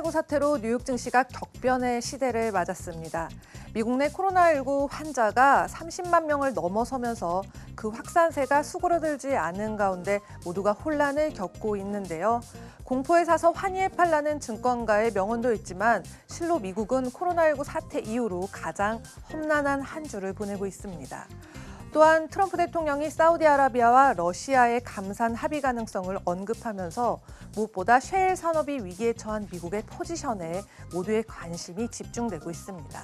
코로나19 사태로 뉴욕 증시가 격변의 시대를 맞았습니다. 미국 내 코로나19 환자가 30만 명을 넘어서면서 그 확산세가 수그러들지 않은 가운데 모두가 혼란을 겪고 있는데요. 공포에 사서 환희에 팔라는 증권가의 명언도 있지만 실로 미국은 코로나19 사태 이후로 가장 험난한 한 주를 보내고 있습니다. 또한 트럼프 대통령이 사우디아라비아와 러시아의 감산 합의 가능성을 언급하면서 무엇보다 셰일 산업이 위기에 처한 미국의 포지션에 모두의 관심이 집중되고 있습니다.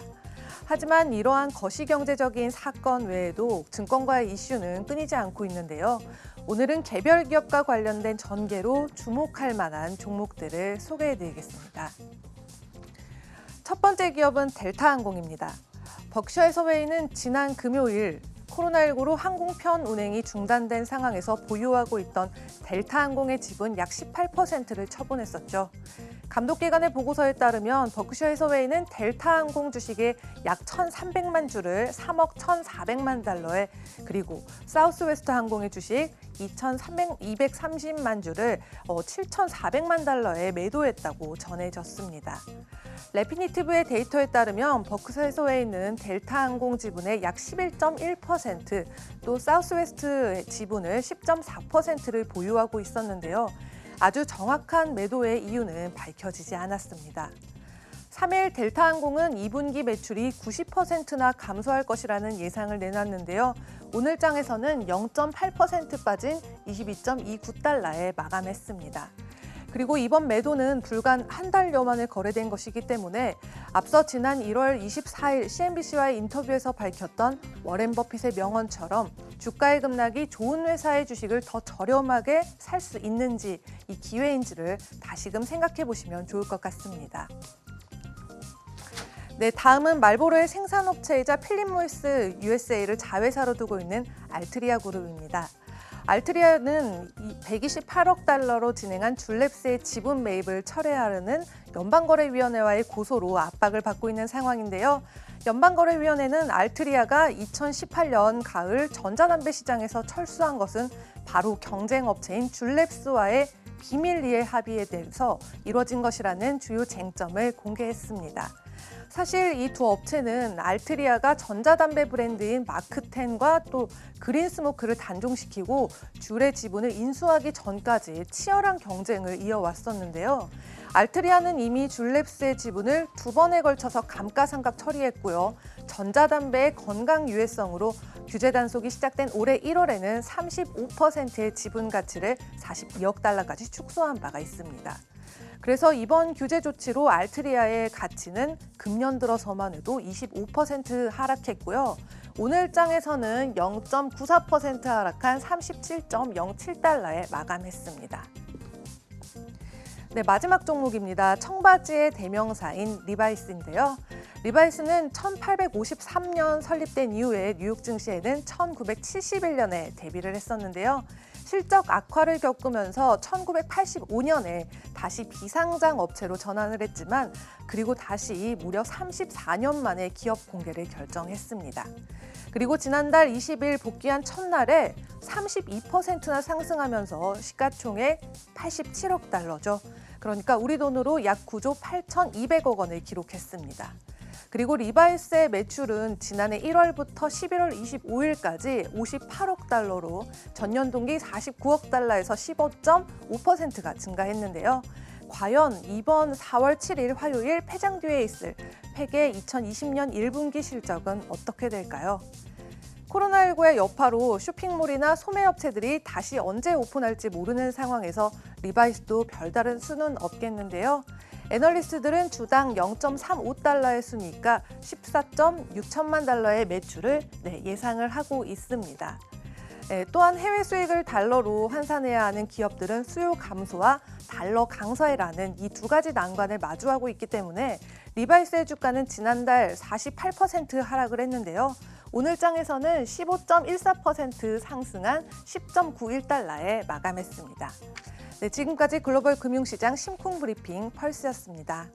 하지만 이러한 거시경제적인 사건 외에도 증권가의 이슈는 끊이지 않고 있는데요. 오늘은 개별 기업과 관련된 전개로 주목할 만한 종목들을 소개해드리겠습니다. 첫 번째 기업은 델타항공입니다. 버크셔 해서웨이는 지난 금요일 코로나19로 항공편 운행이 중단된 상황에서 보유하고 있던 델타항공의 지분 약 18%를 처분했었죠. 감독기관의 보고서에 따르면 버크셔 해서웨이는 델타항공 주식의 약 1,300만 주를 3억 1,400만 달러에 그리고 사우스웨스트 항공의 주식 230만 주를 7,400만 달러에 매도했다고 전해졌습니다. 레피니티브의 데이터에 따르면 버크셔 해서웨이는 델타항공 지분의 약 11.1%, 또 사우스웨스트 지분을 10.4%를 보유하고 있었는데요. 아주 정확한 매도의 이유는 밝혀지지 않았습니다. 3일 델타항공은 2분기 매출이 90%나 감소할 것이라는 예상을 내놨는데요. 오늘 장에서는 0.8% 빠진 22.29달러에 마감했습니다. 그리고 이번 매도는 불과 한 달여 만에 거래된 것이기 때문에 앞서 지난 1월 24일 CNBC와의 인터뷰에서 밝혔던 워렌 버핏의 명언처럼 주가의 급락이 좋은 회사의 주식을 더 저렴하게 살 수 있는지 이 기회인지를 다시금 생각해 보시면 좋을 것 같습니다. 네, 다음은 말보로의 생산업체이자 필립 모리스 USA를 자회사로 두고 있는 알트리아 그룹입니다. 알트리아는 128억 달러로 진행한 줄랩스의 지분 매입을 철회하려는 연방거래위원회와의 고소로 압박을 받고 있는 상황인데요. 연방거래위원회는 알트리아가 2018년 가을 전자담배 시장에서 철수한 것은 바로 경쟁업체인 줄랩스와의 비밀리에 합의에 대해서 이뤄진 것이라는 주요 쟁점을 공개했습니다. 사실 이 두 업체는 알트리아가 전자담배 브랜드인 마크10과 또 그린스모크를 단종시키고 줄의 지분을 인수하기 전까지 치열한 경쟁을 이어왔었는데요. 알트리아는 이미 줄랩스의 지분을 2번에 걸쳐서 감가상각 처리했고요. 전자담배의 건강 유해성으로 규제 단속이 시작된 올해 1월에는 35%의 지분 가치를 42억 달러까지 축소한 바가 있습니다. 그래서 이번 규제 조치로 알트리아의 가치는 금년 들어서만 해도 25% 하락했고요. 오늘 장에서는 0.94% 하락한 37.07달러에 마감했습니다. 네, 마지막 종목입니다. 청바지의 대명사인 리바이스인데요. 리바이스는 1853년 설립된 이후에 뉴욕 증시에는 1971년에 데뷔를 했었는데요. 실적 악화를 겪으면서 1985년에 다시 비상장 업체로 전환을 했지만 그리고 다시 무려 34년 만에 기업 공개를 결정했습니다. 그리고 지난달 20일 복귀한 첫날에 32%나 상승하면서 시가총액 87억 달러죠. 그러니까 우리 돈으로 약 9조 8,200억 원을 기록했습니다. 그리고 리바이스의 매출은 지난해 1월부터 11월 25일까지 58억 달러로 전년 동기 49억 달러에서 15.5%가 증가했는데요. 과연 이번 4월 7일 화요일 폐장 뒤에 있을 팩의 2020년 1분기 실적은 어떻게 될까요? 코로나19의 여파로 쇼핑몰이나 소매업체들이 다시 언제 오픈할지 모르는 상황에서 리바이스도 별다른 수는 없겠는데요. 애널리스트들은 주당 0.35달러의 순이익과 14.6천만 달러의 매출을 예상을 하고 있습니다. 또한 해외 수익을 달러로 환산해야 하는 기업들은 수요 감소와 달러 강세라는 이 두 가지 난관을 마주하고 있기 때문에 리바이스의 주가는 지난달 48% 하락을 했는데요. 오늘 장에서는 15.14% 상승한 10.91달러에 마감했습니다. 네, 지금까지 글로벌 금융시장 심쿵 브리핑 펄스였습니다.